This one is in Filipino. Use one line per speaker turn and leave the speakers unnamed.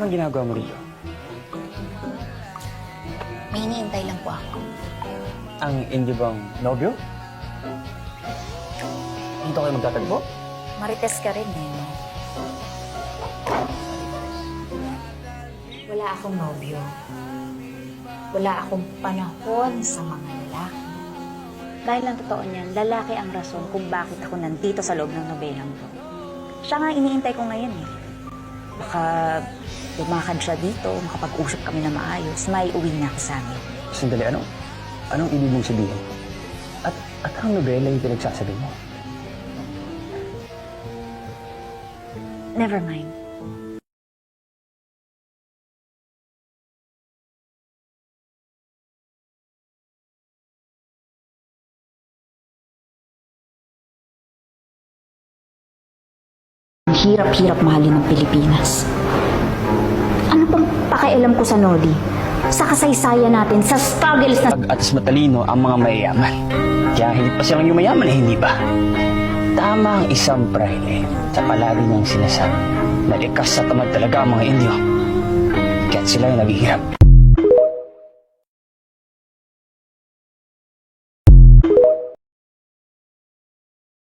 Anong ginagawa mo rito?
May hinihintay lang po ako.
Ang hindi bang nobyo? Dito kayo magtatagpo?
Marites ka rin eh, no? Wala akong nobyo. Wala akong panahon sa mga lalaki.
Dahil ang totoo niyan, lalaki ang rason kung bakit ako nandito sa loob ng nobelang to. Siya nga iniintay ko ngayon eh. Baka lumakad siya dito, makapag-usap kami na maayos, may uwi na ako sa amin.
Sandali, anong ibig mong sabihin? At ang nobela yung pinagsasabi mo?
Never mind. Ang hirap-hirap mahalin ng Pilipinas. Ano bang pakialam ko sa Nodi? Sa kasaysayan natin, sa struggles na...
At mas matalino ang mga mayayaman. Kaya hindi pa silang yumayaman eh, hindi ba? Tama ang isang praile sa palagi niyang sinasabi na likas sa tamad talaga ang mga Indio. Kaya't sila yung naghihirap.